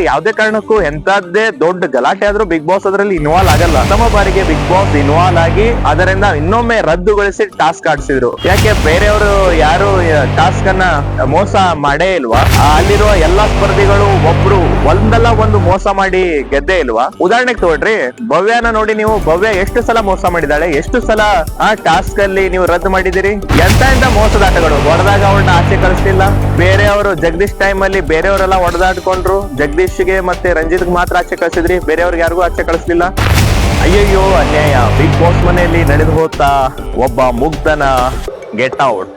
ಯಾವ್ದೇ ಕಾರಣಕ್ಕೂ ಎಂತದ್ದೇ ದೊಡ್ಡ ಗಲಾಟೆ ಆದ್ರೂ ಬಿಗ್ ಬಾಸ್ ಅದರಲ್ಲಿ ಇನ್ವಾಲ್ವ್ ಆಗಲ್ಲ. ಪ್ರಥಮ ಬಾರಿಗೆ ಬಿಗ್ ಬಾಸ್ ಇನ್ವಾಲ್ವ್ ಆಗಿ ಅದರಿಂದ ಇನ್ನೊಮ್ಮೆ ರದ್ದುಗೊಳಿಸಿ ಟಾಸ್ಕ್ ಆಡಿಸಿದ್ರು. ಯಾಕೆ ಬೇರೆಯವರು ಯಾರು ಟಾಸ್ಕ್ ಅನ್ನ ಮೋಸ ಮಾಡೇ ಇಲ್ವಾ? ಅಲ್ಲಿರುವ ಎಲ್ಲಾ ಸ್ಪರ್ಧಿಗಳು ಒಬ್ರು ಒಂದಲ್ಲ ಒಂದು ಮೋಸ ಮಾಡಿ ಗೆದ್ದೇ ಇಲ್ವಾ? ಉದಾಹರಣೆಗೆ ತಗೊಳ್ರಿ, ಭವ್ಯನ ನೋಡಿ ನೀವು. ಭವ್ಯ ಎಷ್ಟು ಸಲ ಮೋಸ ಮಾಡಿದಾಳೆ, ಎಷ್ಟು ಸಲ ಆ ಟಾಸ್ಕ್ ಅಲ್ಲಿ ನೀವು ರದ್ದು ಮಾಡಿದಿರಿ. ಎಂತ ಮೋಸದಾಟಗಳು. ಹೊಡೆದಾಗ ಅವ್ರನ್ನ ಆಚೆ ಕಳಿಸ್ಲಿಲ್ಲ. ಬೇರೆಯವರು ಜಗದೀಶ್ ಟೈಮ್ ಅಲ್ಲಿ ಬೇರೆಯವರೆಲ್ಲ ಹೊಡೆದಾಡ್ಕೊಂಡ್ರು. ಜಗದೀಶ್ಗೆ ಮತ್ತೆ ರಂಜಿತ್ಗೆ ಮಾತ್ರ ಆಚೆ ಕಳಿಸಿದ್ರಿ, ಬೇರೆಯವ್ರಿಗೆ ಯಾರಿಗೂ ಆಚೆ ಕಳಿಸ್ಲಿಲ್ಲ. ಅಯ್ಯಯ್ಯೋ ಅನ್ಯಾಯ. ಬಿಗ್ ಬಾಸ್ ಮನೆಯಲ್ಲಿ ನಡೆದು ಹೋಗ್ತಾ ಒಬ್ಬ ಮುಗ್ಧನ ಗೆಟ್ ಔಟ್.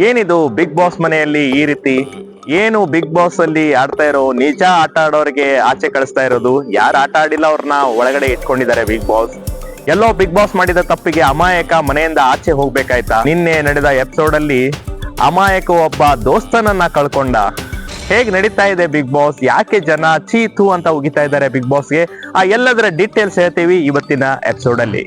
ಏನಿದು ಬಿಗ್ ಬಾಸ್ ಮನೆಯಲ್ಲಿ ಈ ರೀತಿ? ಏನು ಬಿಗ್ ಬಾಸ್ ಅಲ್ಲಿ ಆಡ್ತಾ ಇರೋ ನಿಜ ಆಟ ಆಡೋರಿಗೆ ಆಚೆ ಕಳಿಸ್ತಾ ಇರೋದು? ಯಾರು ಆಟ ಆಡಿಲ್ಲ ಅವ್ರನ್ನ ಒಳಗಡೆ ಇಟ್ಕೊಂಡಿದ್ದಾರೆ ಬಿಗ್ ಬಾಸ್. ಎಲ್ಲೋ ಬಿಗ್ ಬಾಸ್ ಮಾಡಿದ ತಪ್ಪಿಗೆ ಅಮಾಯಕ ಮನೆಯಿಂದ ಆಚೆ ಹೋಗ್ಬೇಕಾಯ್ತಾ? ನಿನ್ನೆ ನಡೆದ ಎಪಿಸೋಡ್ ಅಲ್ಲಿ ಅಮಾಯಕ ಒಬ್ಬ ದೋಸ್ತನನ್ನ ಕಳ್ಕೊಂಡ. ಹೇಗ್ ನಡೀತಾ ಇದೆ ಬಿಗ್ ಬಾಸ್? ಯಾಕೆ ಜನ ಚೀತು ಅಂತ ಉಗಿತಾ ಇದ್ದಾರೆ ಬಿಗ್ ಬಾಸ್ಗೆ? ಆ ಎಲ್ಲದರ ಡೀಟೇಲ್ಸ್ ಹೇಳ್ತೀವಿ ಇವತ್ತಿನ ಎಪಿಸೋಡ್ ಅಲ್ಲಿ.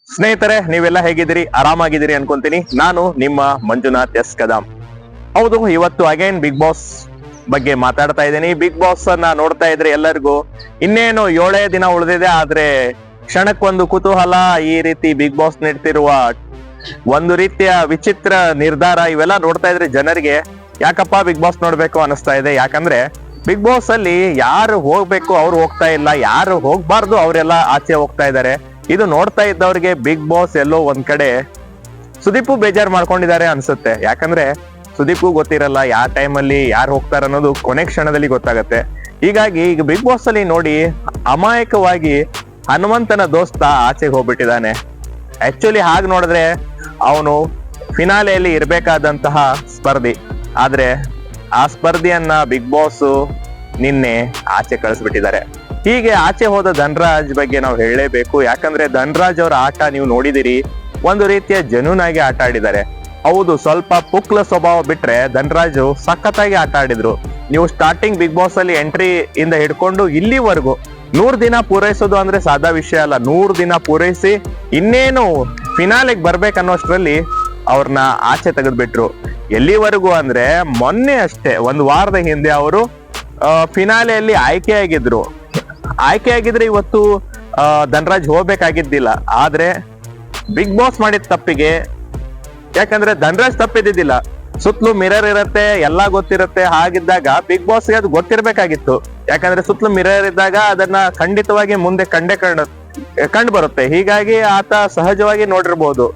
ಸ್ನೇಹಿತರೆ, ನೀವೆಲ್ಲ ಹೇಗಿದ್ದೀರಿ? ಆರಾಮಾಗಿದ್ದೀರಿ ಅನ್ಕೊಂತೀನಿ. ನಾನು ನಿಮ್ಮ ಮಂಜುನಾಥ್ ಎಸ್ ಕದಂ. ಹೌದು, ಇವತ್ತು ಅಗೈನ್ ಬಿಗ್ ಬಾಸ್ ಬಗ್ಗೆ ಮಾತಾಡ್ತಾ ಇದ್ದೀನಿ. ಬಿಗ್ ಬಾಸ್ ಅನ್ನ ನೋಡ್ತಾ ಇದ್ರೆ ಎಲ್ಲರಿಗೂ ಇನ್ನೇನು 7 ದಿನ ಉಳಿದಿದೆ. ಆದ್ರೆ ಕ್ಷಣಕ್ಕೊಂದು ಕುತೂಹಲ. ಈ ರೀತಿ ಬಿಗ್ ಬಾಸ್ ನೀಡ್ತಿರುವ ಒಂದು ರೀತಿಯ ವಿಚಿತ್ರ ನಿರ್ಧಾರ ಇವೆಲ್ಲ ನೋಡ್ತಾ ಇದ್ರೆ ಜನರಿಗೆ ಯಾಕಪ್ಪ ಬಿಗ್ ಬಾಸ್ ನೋಡ್ಬೇಕು ಅನಿಸ್ತಾ ಇದೆ. ಯಾಕಂದ್ರೆ ಬಿಗ್ ಬಾಸ್ ಅಲ್ಲಿ ಯಾರು ಹೋಗ್ಬೇಕು ಅವ್ರು ಹೋಗ್ತಾ ಇಲ್ಲ, ಯಾರು ಹೋಗ್ಬಾರ್ದು ಅವರೆಲ್ಲ ಆಚೆ ಹೋಗ್ತಾ ಇದ್ದಾರೆ. ಇದು ನೋಡ್ತಾ ಇದ್ದವ್ರಿಗೆ ಬಿಗ್ ಬಾಸ್ ಎಲ್ಲೋ ಒಂದ್ ಕಡೆ ಸುದೀಪು ಬೇಜಾರ್ ಮಾಡ್ಕೊಂಡಿದ್ದಾರೆ ಅನ್ಸುತ್ತೆ. ಯಾಕಂದ್ರೆ ಸುದೀಪು ಗೊತ್ತಿರಲ್ಲ ಯಾವ ಟೈಮ್ ಅಲ್ಲಿ ಯಾರು ಹೋಗ್ತಾರ ಅನ್ನೋದು ಕೊನೆ ಕ್ಷಣದಲ್ಲಿ ಗೊತ್ತಾಗತ್ತೆ. ಹೀಗಾಗಿ ಈಗ ಬಿಗ್ ಬಾಸ್ ಅಲ್ಲಿ ನೋಡಿ ಅಮಾಯಕವಾಗಿ ಹನುಮಂತನ ದೋಸ್ತ ಆಚೆಗೆ ಹೋಗ್ಬಿಟ್ಟಿದ್ದಾನೆ. ಆಕ್ಚುಲಿ ಹಾಗೆ ನೋಡಿದ್ರೆ ಅವನು ಫಿನಾಲೆಯಲ್ಲಿ ಇರ್ಬೇಕಾದಂತಹ ಸ್ಪರ್ಧಿ. ಆದ್ರೆ ಆ ಸ್ಪರ್ಧಿಯನ್ನ ಬಿಗ್ ಬಾಸ್ ನಿನ್ನೆ ಆಚೆ ಕಳಿಸ್ಬಿಟ್ಟಿದ್ದಾರೆ. ಹೀಗೆ ಆಚೆ ಹೋದ ಧನ್ರಾಜ್ ಬಗ್ಗೆ ನಾವು ಹೇಳಲೇಬೇಕು. ಯಾಕಂದ್ರೆ ಧನ್ರಾಜ್ ಅವರ ಆಟ ನೀವು ನೋಡಿದಿರಿ, ಒಂದು ರೀತಿಯ ಜೆನ್ಯೂನ್ ಆಗಿ ಆಟ ಆಡಿದ್ದಾರೆ. ಹೌದು, ಸ್ವಲ್ಪ ಪುಕ್ಲ ಸ್ವಭಾವ ಬಿಟ್ರೆ ಧನ್ರಾಜು ಸಖತ್ತಾಗಿ ಆಟ ಆಡಿದ್ರು. ನೀವು ಸ್ಟಾರ್ಟಿಂಗ್ ಬಿಗ್ ಬಾಸ್ ಅಲ್ಲಿ ಎಂಟ್ರಿ ಇಂದ ಹಿಡ್ಕೊಂಡು ಇಲ್ಲಿವರೆಗೂ 100 ದಿನ ಪೂರೈಸೋದು ಅಂದ್ರೆ ಸಾದಾ ವಿಷಯ ಅಲ್ಲ. 100 ದಿನ ಪೂರೈಸಿ ಇನ್ನೇನು ಫಿನಾಲೆಗೆ ಬರ್ಬೇಕನ್ನೋಷ್ಟ್ರಲ್ಲಿ ಅವ್ರನ್ನ ಆಚೆ ತೆಗೆದ್ಬಿಟ್ರು. ಎಲ್ಲಿವರೆಗೂ ಅಂದ್ರೆ ಮೊನ್ನೆ ಅಷ್ಟೇ, ಒಂದು ವಾರದ ಹಿಂದೆ ಅವರು ಫಿನಾಲೆಯಲ್ಲಿ ಆಯ್ಕೆಯಾಗಿದ್ರೆ ಇವತ್ತು ಧನ್ರಾಜ್ ಹೋಗ್ಬೇಕಾಗಿದ್ದಿಲ್ಲ. ಆದ್ರೆ ಬಿಗ್ ಬಾಸ್ ಮಾಡಿದ ತಪ್ಪಿಗೆ, ಯಾಕಂದ್ರೆ ಧನ್ರಾಜ್ ತಪ್ಪಿದ್ದಿಲ್ಲ, ಸುತ್ತಲೂ ಮಿರರ್ ಇರತ್ತೆ, ಎಲ್ಲಾ ಗೊತ್ತಿರತ್ತೆ. ಹಾಗಿದ್ದಾಗ ಬಿಗ್ ಬಾಸ್ಗೆ ಅದು ಗೊತ್ತಿರ್ಬೇಕಾಗಿತ್ತು. ಯಾಕಂದ್ರೆ ಸುತ್ತಲೂ ಮಿರರ್ ಇದ್ದಾಗ ಅದನ್ನ ಖಂಡಿತವಾಗಿ ಮುಂದೆ ಕಂಡು ಬರುತ್ತೆ. ಹೀಗಾಗಿ ಆತ ಸಹಜವಾಗಿ ನೋಡಿರ್ಬೋದು.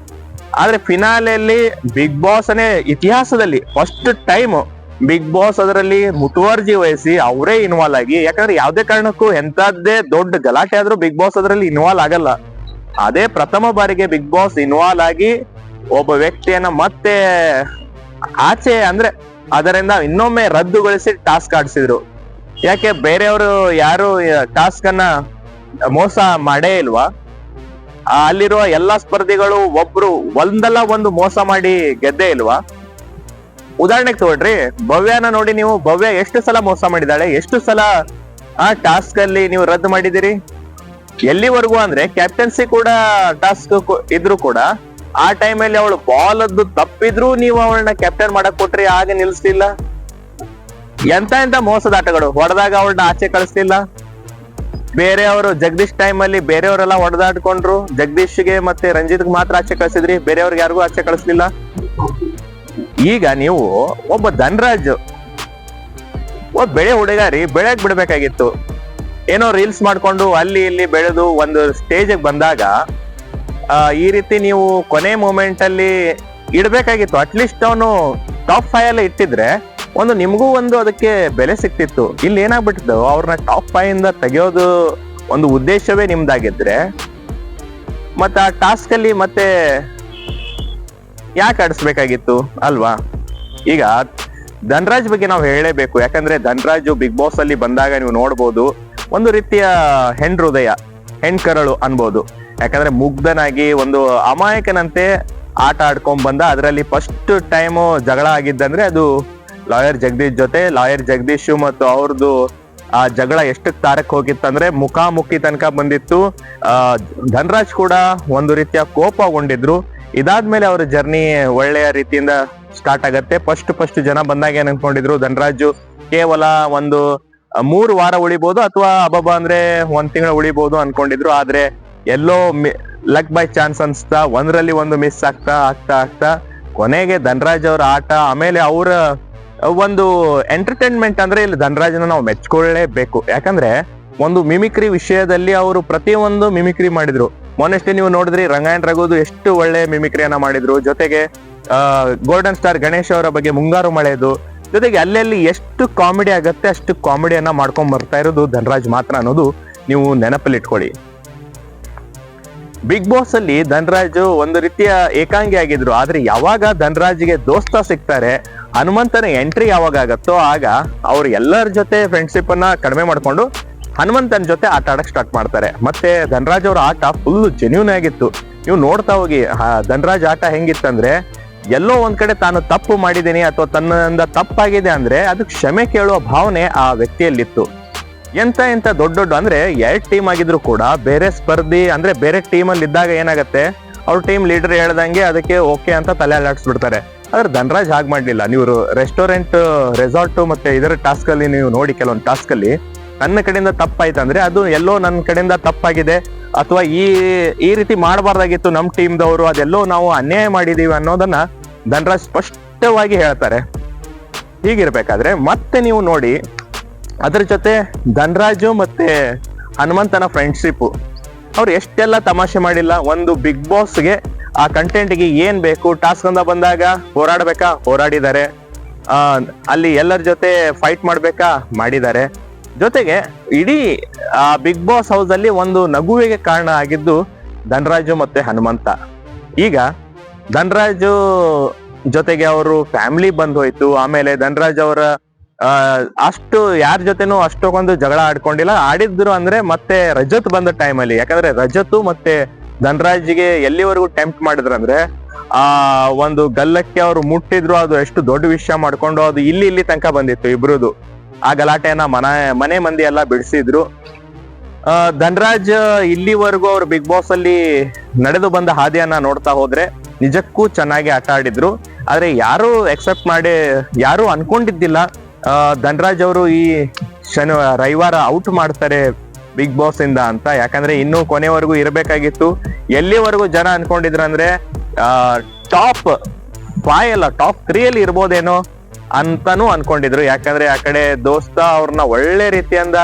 ಆದ್ರೆ ಫಿನಾಲೆಯಲ್ಲಿ ಬಿಗ್ ಬಾಸ್ ಅನೇ ಇತಿಹಾಸದಲ್ಲಿ ಫಸ್ಟ್ ಟೈಮ್ ಬಿಗ್ ಬಾಸ್ ಅದರಲ್ಲಿ ಮುತುವರ್ಜಿ ವಹಿಸಿ ಅವರೇ ಇನ್ವಾಲ್ವ್ ಆಗಿ, ಯಾಕಂದ್ರೆ ಯಾವ್ದೇ ಕಾರಣಕ್ಕೂ ಎಂತದ್ದೇ ದೊಡ್ಡ ಗಲಾಟೆ ಆದ್ರೂ ಬಿಗ್ ಬಾಸ್ ಅದರಲ್ಲಿ ಇನ್ವಾಲ್ವ್ ಆಗಲ್ಲ. ಅದೇ ಪ್ರಥಮ ಬಾರಿಗೆ ಬಿಗ್ ಬಾಸ್ ಇನ್ವಾಲ್ವ್ ಆಗಿ ಒಬ್ಬ ವ್ಯಕ್ತಿಯನ್ನ ಮತ್ತೆ ಆಚೆ ಅಂದ್ರೆ ಅದರಿಂದ ಇನ್ನೊಮ್ಮೆ ರದ್ದುಗೊಳಿಸಿ ಟಾಸ್ಕ್ ಆಡಿಸಿದ್ರು. ಯಾಕೆ ಬೇರೆಯವರು ಯಾರು ಟಾಸ್ಕ್ ಅನ್ನ ಮೋಸ ಮಾಡೇ ಇಲ್ವಾ? ಅಲ್ಲಿರುವ ಎಲ್ಲಾ ಸ್ಪರ್ಧಿಗಳು ಒಬ್ರು ಒಂದಲ್ಲ ಒಂದು ಮೋಸ ಮಾಡಿ ಗೆದ್ದೇ ಇಲ್ವಾ? ಉದಾಹರಣೆಗೆ ತಗೊಳ್ರಿ, ಭವ್ಯನ ನೋಡಿ ನೀವು. ಭವ್ಯ ಎಷ್ಟು ಸಲ ಮೋಸ ಮಾಡಿದಾಳೆ, ಎಷ್ಟು ಸಲ ಆ ಟಾಸ್ಕ್ ಅಲ್ಲಿ ನೀವು ರದ್ದು ಮಾಡಿದಿರಿ. ಎಲ್ಲಿವರೆಗೂ ಅಂದ್ರೆ ಕ್ಯಾಪ್ಟನ್ಸಿ ಕೂಡ ಟಾಸ್ಕ್ ಇದ್ರು ಕೂಡ ಆ ಟೈಮ್ ಅಲ್ಲಿ ಅವಳು ಬಾಲ್ ಅದ್ದು ತಪ್ಪಿದ್ರು ನೀವು ಅವಳನ್ನ ಕ್ಯಾಪ್ಟನ್ ಮಾಡಕ್ ಕೊಟ್ರಿ, ಆಗ ನಿಲ್ಸ್ಲಿಲ್ಲ. ಎಂತ ಮೋಸದಾಟಗಳು. ಹೊಡೆದಾಗ ಅವಳನ್ನ ಆಚೆ ಕಳಿಸ್ಲಿಲ್ಲ. ಬೇರೆಯವರು ಜಗದೀಶ್ ಟೈಮ್ ಅಲ್ಲಿ ಬೇರೆಯವರೆಲ್ಲ ಹೊಡೆದಾಡ್ಕೊಂಡ್ರು. ಜಗದೀಶ್ಗೆ ಮತ್ತೆ ರಂಜಿತ್ಗೆ ಮಾತ್ರ ಆಚೆ ಕಳಿಸಿದ್ರಿ, ಬೇರೆಯವ್ರಿಗೆ ಯಾರಿಗೂ ಆಚೆ ಕಳಿಸ್ಲಿಲ್ಲ. ಈಗ ನೀವು ಒಬ್ಬ ಧನ್ರಾಜ್ ಒಬ್ಬ ಬೆಳೆ ಹುಡುಗಾರಿ ಬೆಳೆಗ್ ಬಿಡ್ಬೇಕಾಗಿತ್ತು. ಏನೋ ರೀಲ್ಸ್ ಮಾಡ್ಕೊಂಡು ಅಲ್ಲಿ ಇಲ್ಲಿ ಬೆಳೆದು ಒಂದು ಸ್ಟೇಜ್ ಬಂದಾಗ ಈ ರೀತಿ ನೀವು ಕೊನೆ ಮೂಮೆಂಟ್ ಅಲ್ಲಿ ಇಡ್ಬೇಕಾಗಿತ್ತು. ಅಟ್ಲೀಸ್ಟ್ ಅವನು ಟಾಪ್ 5 ಅಲ್ಲಿ ಇಟ್ಟಿದ್ರೆ ಒಂದು ನಿಮ್ಗೂ ಒಂದು ಅದಕ್ಕೆ ಬೆಲೆ ಸಿಕ್ತಿತ್ತು. ಇಲ್ಲಿ ಏನಾಗ್ಬಿಟ್ಟಿದ್ದು, ಅವ್ರನ್ನ ಟಾಪ್ 5 ಇಂದ ತೆಗೆಯೋದು ಒಂದು ಉದ್ದೇಶವೇ ನಿಮ್ದಾಗಿದ್ರೆ ಮತ್ತೆ ಆ ಟಾಸ್ಕ್ ಅಲ್ಲಿ ಮತ್ತೆ ಯಾಕೆ ಆಡಿಸ್ಬೇಕಾಗಿತ್ತು ಅಲ್ವಾ? ಈಗ ಧನ್ರಾಜ್ ಬಗ್ಗೆ ನಾವು ಹೇಳಲೇಬೇಕು. ಯಾಕಂದ್ರೆ ಧನ್ರಾಜ್ ಬಿಗ್ ಬಾಸ್ ಅಲ್ಲಿ ಬಂದಾಗ ನೀವು ನೋಡ್ಬೋದು ಒಂದು ರೀತಿಯ ಹೃದಯ, ಹೆಣ್ಕರಳು ಅನ್ಬೋದು. ಯಾಕಂದ್ರೆ ಮುಗ್ಧನಾಗಿ ಒಂದು ಅಮಾಯಕನಂತೆ ಆಟ ಆಡ್ಕೊಂಡ್ ಬಂದ. ಅದರಲ್ಲಿ ಫಸ್ಟ್ ಟೈಮು ಜಗಳ ಆಗಿದ್ದಂದ್ರೆ ಅದು ಲಾಯರ್ ಜಗದೀಶ್ ಜೊತೆ. ಲಾಯರ್ ಜಗದೀಶ್ ಮತ್ತು ಅವ್ರದ್ದು ಆ ಜಗಳ ಎಷ್ಟಕ್ ತಾರಕ್ ಹೋಗಿತ್ತಂದ್ರೆ ಮುಖಾಮುಖಿ ತನಕ ಬಂದಿತ್ತು. ಧನರಾಜ್ ಕೂಡ ಒಂದು ರೀತಿಯ ಕೋಪಗೊಂಡಿದ್ರು. ಇದಾದ್ಮೇಲೆ ಅವ್ರ ಜರ್ನಿ ಒಳ್ಳೆಯ ರೀತಿಯಿಂದ ಸ್ಟಾರ್ಟ್ ಆಗತ್ತೆ. ಫಸ್ಟ್ ಜನ ಬಂದಾಗ ಏನ್ ಅನ್ಕೊಂಡಿದ್ರು, ಧನರಾಜು ಕೇವಲ ಒಂದು 3 ವಾರ ಉಳಿಬಹುದು ಅಥವಾ ಅಬ್ಬಬ್ಬ ಅಂದ್ರೆ 1 ತಿಂಗಳು ಉಳಿಬಹುದು ಅನ್ಕೊಂಡಿದ್ರು. ಆದ್ರೆ ಎಲ್ಲೋ ಲಕ್ ಬೈ ಚಾನ್ಸ್ ಅನ್ಸ್ತಾ ಒಂದ್ರಲ್ಲಿ ಒಂದು ಮಿಸ್ ಆಗ್ತಾ ಕೊನೆಗೆ ಧನರಾಜ್ ಅವರ ಆಟ, ಆಮೇಲೆ ಅವರ ಒಂದು ಎಂಟರ್ಟೈನ್ಮೆಂಟ್ ಅಂದ್ರೆ ಇಲ್ಲಿ ಧನರಾಜನ ನಾವು ಮೆಚ್ಕೊಳ್ಳೇಬೇಕು. ಯಾಕಂದ್ರೆ ಒಂದು ಮಿಮಿಕ್ರಿ ವಿಷಯದಲ್ಲಿ ಅವರು ಪ್ರತಿಯೊಂದು ಮಿಮಿಕ್ರಿ ಮಾಡಿದ್ರು. ಮೊನ್ನೆಷ್ಟೇ ನೀವು ನೋಡಿದ್ರಿ ರಂಗಾಯಣ್ ರಘುದು ಎಷ್ಟು ಒಳ್ಳೆ ಮಿಮಿಕ್ರಿಯನ್ನ ಮಾಡಿದ್ರು. ಜೊತೆಗೆ ಗೋಲ್ಡನ್ ಸ್ಟಾರ್ ಗಣೇಶ್ ಅವರ ಬಗ್ಗೆ ಮುಂಗಾರು ಮಳೆದು, ಜೊತೆಗೆ ಅಲ್ಲೆಲ್ಲಿ ಎಷ್ಟು ಕಾಮಿಡಿ ಆಗತ್ತೆ ಅಷ್ಟು ಕಾಮಿಡಿಯನ್ನ ಮಾಡ್ಕೊಂಡ್ ಬರ್ತಾ ಇರೋದು ಧನರಾಜ್ ಮಾತ್ರ ಅನ್ನೋದು ನೀವು ನೆನಪಲ್ಲಿ ಇಟ್ಕೊಳ್ಳಿ. ಬಿಗ್ ಬಾಸ್ ಅಲ್ಲಿ ಧನರಾಜ್ ಒಂದು ರೀತಿಯ ಏಕಾಂಗಿ ಆಗಿದ್ರು. ಆದ್ರೆ ಯಾವಾಗ ಧನರಾಜ್ಗೆ ದೋಸ್ತ ಸಿಗ್ತಾರೆ, ಹನುಮಂತನ ಎಂಟ್ರಿ ಯಾವಾಗ ಆಗತ್ತೋ ಆಗ ಅವ್ರು ಎಲ್ಲರ ಜೊತೆ ಫ್ರೆಂಡ್ಶಿಪ್ ಅನ್ನ ಕಡಿಮೆ ಮಾಡ್ಕೊಂಡು ಹನುಮಂತನ ಜೊತೆ ಆಟ ಆಡಕ್ ಸ್ಟಾರ್ಟ್ ಮಾಡ್ತಾರೆ. ಮತ್ತೆ ಧನರಾಜ್ ಅವ್ರ ಆಟ ಫುಲ್ ಜೆನ್ಯೂನ್ ಆಗಿತ್ತು. ನೀವು ನೋಡ್ತಾ ಹೋಗಿ ಧನರಾಜ್ ಆಟ ಹೆಂಗಿತ್ತಂದ್ರೆ, ಎಲ್ಲೋ ಒಂದ್ ಕಡೆ ತಾನು ತಪ್ಪು ಮಾಡಿದ್ದೀನಿ ಅಥವಾ ತನ್ನಿಂದ ತಪ್ಪಾಗಿದೆ ಅಂದ್ರೆ ಅದಕ್ಕೆ ಕ್ಷಮೆ ಕೇಳುವ ಭಾವನೆ ಆ ವ್ಯಕ್ತಿಯಲ್ಲಿತ್ತು. ಎಂತ ದೊಡ್ಡ ಅಂದ್ರೆ 2 ಟೀಮ್ ಆಗಿದ್ರು ಕೂಡ ಬೇರೆ ಸ್ಪರ್ಧಿ ಅಂದ್ರೆ ಬೇರೆ ಟೀಮ್ ಅಲ್ಲಿ ಇದ್ದಾಗ ಏನಾಗತ್ತೆ, ಅವ್ರ ಟೀಮ್ ಲೀಡರ್ ಹೇಳ್ದಂಗೆ ಅದಕ್ಕೆ ಓಕೆ ಅಂತ ತಲೆ ಅಲ್ಲಾಡ್ಸ್ಬಿಡ್ತಾರೆ. ಆದ್ರೆ ಧನರಾಜ್ ಹಾಗೆ ಮಾಡ್ಲಿಲ್ಲ. ನೀವು ರೆಸ್ಟೋರೆಂಟ್, ರೆಸಾರ್ಟ್ ಮತ್ತೆ ಇದರ ಟಾಸ್ಕ್ ಅಲ್ಲಿ ನೀವು ನೋಡಿ, ಕೆಲವೊಂದು ಟಾಸ್ಕ್ ಅಲ್ಲಿ ನನ್ನ ಕಡೆಯಿಂದ ತಪ್ಪಾಯ್ತಂದ್ರೆ ಅದು ಎಲ್ಲೋ ನನ್ನ ಕಡೆಯಿಂದ ತಪ್ಪಾಗಿದೆ ಅಥವಾ ಈ ರೀತಿ ಮಾಡಬಾರ್ದಾಗಿತ್ತು ನಮ್ ಟೀಮ್ದವರು, ಅದೆಲ್ಲೋ ನಾವು ಅನ್ಯಾಯ ಮಾಡಿದೀವಿ ಅನ್ನೋದನ್ನ ಧನರಾಜ್ ಸ್ಪಷ್ಟವಾಗಿ ಹೇಳ್ತಾರೆ. ಹೀಗಿರ್ಬೇಕಾದ್ರೆ ಮತ್ತೆ ನೀವು ನೋಡಿ, ಅದ್ರ ಜೊತೆ ಧನರಾಜು ಮತ್ತೆ ಹನುಮಂತನ ಫ್ರೆಂಡ್ಶಿಪ್, ಅವ್ರು ಎಷ್ಟೆಲ್ಲ ತಮಾಷೆ ಮಾಡಿಲ್ಲ. ಒಂದು ಬಿಗ್ ಬಾಸ್ಗೆ ಆ ಕಂಟೆಂಟ್ಗೆ ಏನ್ ಬೇಕು, ಟಾಸ್ಕ್ ಅಂತ ಬಂದಾಗ ಹೋರಾಡಿದ್ದಾರೆ. ಅಲ್ಲಿ ಎಲ್ಲರ ಜೊತೆ ಫೈಟ್ ಮಾಡ್ಬೇಕಾ, ಮಾಡಿದ್ದಾರೆ. ಜೊತೆಗೆ ಇಡೀ ಆ ಬಿಗ್ ಬಾಸ್ ಹೌಸ್ ಅಲ್ಲಿ ಒಂದು ನಗುವಿಗೆ ಕಾರಣ ಆಗಿದ್ದು ಧನರಾಜು ಮತ್ತೆ ಹನುಮಂತ. ಈಗ ಧನರಾಜು ಜೊತೆಗೆ ಅವರು ಫ್ಯಾಮಿಲಿ ಬಂದ್ ಹೋಯ್ತು. ಆಮೇಲೆ ಧನರಾಜ್ ಅವರ ಅಷ್ಟು ಯಾರ ಜೊತೆನೂ ಅಷ್ಟೊಂದು ಜಗಳ ಆಡ್ಕೊಂಡಿಲ್ಲ. ಆಡಿದ್ರು ಅಂದ್ರೆ ಮತ್ತೆ ರಜತ್ ಬಂದ ಟೈಮಲ್ಲಿ, ಯಾಕಂದ್ರೆ ರಜತ್ ಮತ್ತೆ ಧನರಾಜ್ಗೆ ಎಲ್ಲಿವರೆಗೂ ಟೆಂಪ್ಟ್ ಮಾಡಿದ್ರಂದ್ರೆ ಒಂದು ಗಲ್ಲಕ್ಕೆ ಅವ್ರು ಮುಟ್ಟಿದ್ರು, ಅದು ಎಷ್ಟು ದೊಡ್ಡ ವಿಷಯ ಮಾಡ್ಕೊಂಡು ಅದು ಇಲ್ಲಿ ತನಕ ಬಂದಿತ್ತು ಇಬ್ರುದು. ಆ ಗಲಾಟೆಯನ್ನ ಮನೆ ಮಂದಿ ಎಲ್ಲ ಬಿಡಿಸಿದ್ರು. ಧನರಾಜ್ ಇಲ್ಲಿವರೆಗೂ ಅವ್ರು ಬಿಗ್ ಬಾಸ್ ಅಲ್ಲಿ ನಡೆದು ಬಂದ ಹಾದಿಯನ್ನ ನೋಡ್ತಾ ಹೋದ್ರೆ ನಿಜಕ್ಕೂ ಚೆನ್ನಾಗಿ ಆಟ ಆಡಿದ್ರು. ಆದ್ರೆ ಯಾರು ಅನ್ಕೊಂಡಿದ್ದಿಲ್ಲ ಧನರಾಜ್ ಅವರು ಈ ರವಿವಾರ ಔಟ್ ಮಾಡ್ತಾರೆ ಬಿಗ್ ಬಾಸ್ ಇಂದ ಅಂತ. ಯಾಕಂದ್ರೆ ಇನ್ನು ಕೊನೆವರೆಗೂ ಇರ್ಬೇಕಾಗಿತ್ತು. ಎಲ್ಲಿವರೆಗೂ ಜನ ಅನ್ಕೊಂಡಿದ್ರಂದ್ರೆ ಟಾಪ್ 5 ಅಲ್ಲ ಟಾಪ್ 3 ಅಲ್ಲಿ ಇರ್ಬೋದೇನೋ ಅಂತಾನು ಅನ್ಕೊಂಡಿದ್ರು. ಯಾಕಂದ್ರೆ ಆ ಕಡೆ ದೋಸ್ತ ಅವ್ರನ್ನ ಒಳ್ಳೆ ರೀತಿಯಿಂದ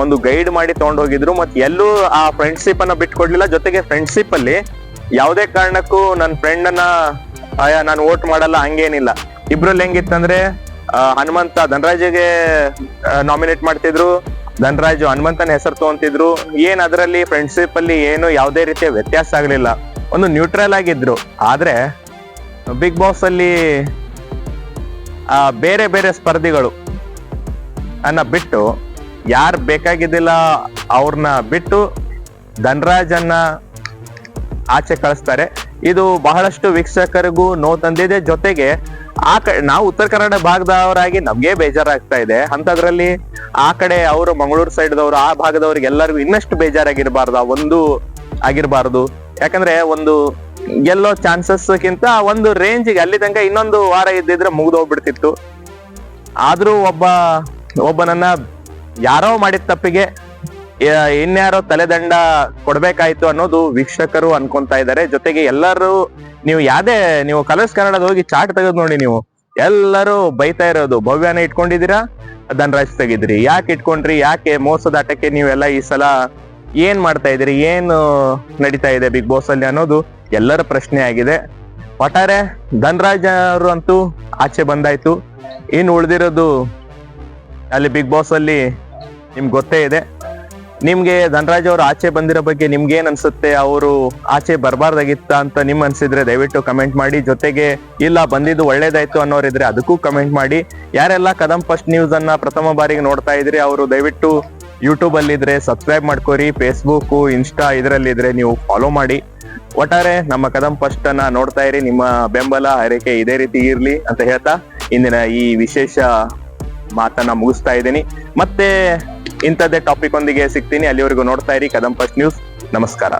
ಒಂದು ಗೈಡ್ ಮಾಡಿ ತಗೊಂಡೋಗಿದ್ರು. ಮತ್ತೆ ಎಲ್ಲೂ ಆ ಫ್ರೆಂಡ್ಶಿಪ್ ಅನ್ನ ಬಿಟ್ಕೊಡ್ಲಿಲ್ಲ. ಜೊತೆಗೆ ಫ್ರೆಂಡ್ಶಿಪ್ ಅಲ್ಲಿ ಯಾವುದೇ ಕಾರಣಕ್ಕೂ ನನ್ನ ಫ್ರೆಂಡ್ ಅನ್ನ ನಾನು ವೋಟ್ ಮಾಡಲ್ಲ ಹಂಗೇನಿಲ್ಲ. ಇಬ್ರಲ್ಲಿ ಹೆಂಗಿತ್ತಂದ್ರೆ ಹನುಮಂತ ಧನರಾಜ್ಗೆ ನಾಮಿನೇಟ್ ಮಾಡ್ತಿದ್ರು, ಧನರಾಜ್ ಹನುಮಂತನ ಹೆಸರು ತಗೊಂತಿದ್ರು. ಏನ್ ಅದರಲ್ಲಿ ಫ್ರೆಂಡ್ಶಿಪ್ ಅಲ್ಲಿ ಏನು ಯಾವುದೇ ರೀತಿಯ ವ್ಯತ್ಯಾಸ ಆಗ್ಲಿಲ್ಲ, ಒಂದು ನ್ಯೂಟ್ರಲ್ ಆಗಿದ್ರು. ಆದ್ರೆ ಬಿಗ್ ಬಾಸ್ ಅಲ್ಲಿ ಬೇರೆ ಸ್ಪರ್ಧಿಗಳು ಅನ್ನ ಬಿಟ್ಟು ಯಾರು ಬೇಕಾಗಿದ್ದಿಲ್ಲ ಅವ್ರನ್ನ ಬಿಟ್ಟು ಧನರಾಜನ್ನ ಆಚೆ ಕಳಿಸ್ತಾರೆ. ಇದು ಬಹಳಷ್ಟು ವೀಕ್ಷಕರಿಗೂ ನೋವು ತಂದಿದೆ. ಜೊತೆಗೆ ನಾವು ಉತ್ತರ ಕನ್ನಡ ಭಾಗದವರಾಗಿ ನಮ್ಗೆ ಬೇಜಾರಾಗ್ತಾ ಇದೆ. ಅಂತದ್ರಲ್ಲಿ ಆ ಕಡೆ ಅವರು ಮಂಗಳೂರು ಸೈಡ್ದವ್ರು, ಆ ಭಾಗದವ್ರಿಗೆ ಎಲ್ಲರಿಗೂ ಇನ್ನಷ್ಟು ಆಗಿರ್ಬಾರ್ದು. ಯಾಕಂದ್ರೆ ಒಂದು ಗೆಲ್ಲೋ ಚಾನ್ಸಸ್ಗಿಂತ ಒಂದು ರೇಂಜ್ಗೆ ಅಲ್ಲಿ ತನಕ ಇನ್ನೊಂದು ವಾರ ಇದ್ದಿದ್ರೆ ಮುಗ್ದೋಗ್ಬಿಡ್ತಿತ್ತು. ಆದ್ರೂ ಒಬ್ಬನನ್ನ ಯಾರೋ ಮಾಡಿದ ತಪ್ಪಿಗೆ ಇನ್ಯಾರೋ ತಲೆದಂಡ ಕೊಡ್ಬೇಕಾಯ್ತು ಅನ್ನೋದು ವೀಕ್ಷಕರು ಅನ್ಕೊಂತಾ ಇದ್ದಾರೆ. ಜೊತೆಗೆ ಎಲ್ಲರೂ ನೀವು ಕಲರ್ಸ್ ಕನ್ನಡದ ಹೋಗಿ ಚಾಟ್ ತೆಗೆದು ನೋಡಿ, ನೀವು ಎಲ್ಲರೂ ಬೈತಾ ಇರೋದು, ಭವ್ಯನ ಇಟ್ಕೊಂಡಿದ್ದೀರಾ, ಧನರಾಜ್ ತೆಗಿದ್ರಿ, ಯಾಕೆ ಇಟ್ಕೊಂಡ್ರಿ, ಯಾಕೆ ಮೋಸದಾಟಕ್ಕೆ ನೀವೆಲ್ಲ ಈ ಸಲ ಏನ್ ಮಾಡ್ತಾ ಇದ್ರಿ, ಏನು ನಡೀತಾ ಇದೆ ಬಿಗ್ ಬಾಸ್ ಅಲ್ಲಿ ಅನ್ನೋದು ಎಲ್ಲರ ಪ್ರಶ್ನೆ ಆಗಿದೆ. ಒಟ್ಟಾರೆ ಧನರಾಜ್ ಅವರು ಅಂತೂ ಆಚೆ ಬಂದಾಯ್ತು. ಇನ್ನು ಉಳಿದಿರೋದು ಅಲ್ಲಿ ಬಿಗ್ ಬಾಸ್ ಅಲ್ಲಿ ನಿಮ್ಗೆ ಗೊತ್ತೇ ಇದೆ. ನಿಮ್ಗೆ ಧನರಾಜ್ ಅವರು ಆಚೆ ಬಂದಿರೋ ಬಗ್ಗೆ ನಿಮ್ಗೆ ಏನ್ ಅನ್ಸುತ್ತೆ, ಅವರು ಆಚೆ ಬರಬಾರ್ದಾಗಿತ್ತ ಅಂತ ನಿಮ್ ಅನ್ಸಿದ್ರೆ ದಯವಿಟ್ಟು ಕಮೆಂಟ್ ಮಾಡಿ. ಜೊತೆಗೆ ಇಲ್ಲ ಬಂದಿದ್ದು ಒಳ್ಳೇದಾಯ್ತು ಅನ್ನೋರಿದ್ರೆ ಅದಕ್ಕೂ ಕಮೆಂಟ್ ಮಾಡಿ. ಯಾರೆಲ್ಲ ಕದಂ ಫಸ್ಟ್ ನ್ಯೂಸ್ ಅನ್ನ ಪ್ರಥಮ ಬಾರಿಗೆ ನೋಡ್ತಾ ಇದ್ರಿ ಅವರು ದಯವಿಟ್ಟು ಯೂಟ್ಯೂಬ್ ಅಲ್ಲಿ ಇದ್ರೆ ಸಬ್ಸ್ಕ್ರೈಬ್ ಮಾಡ್ಕೋರಿ, ಫೇಸ್ಬುಕ್, ಇನ್ಸ್ಟಾ ಇದರಲ್ಲಿದ್ರೆ ನೀವು ಫಾಲೋ ಮಾಡಿ. ಒಟ್ಟಾರೆ ನಮ್ಮ ಕದಂ ಫಸ್ಟ್ ಅನ್ನ ನೋಡ್ತಾ ಇರಿ. ನಿಮ್ಮ ಬೆಂಬಲ ಹಾರೈಕೆ ಇದೇ ರೀತಿ ಇರ್ಲಿ ಅಂತ ಹೇಳ್ತಾ ಇಂದಿನ ಈ ವಿಶೇಷ ಮಾತನ್ನ ಮುಗಿಸ್ತಾ ಇದ್ದೀನಿ. ಮತ್ತೆ ಇಂಥದ್ದೇ ಟಾಪಿಕ್ ಒಂದಿಗೆ ಸಿಗ್ತೀನಿ. ಅಲ್ಲಿವರೆಗೂ ನೋಡ್ತಾ ಇರಿ ಕದಂ ಫಸ್ಟ್ ನ್ಯೂಸ್. ನಮಸ್ಕಾರ.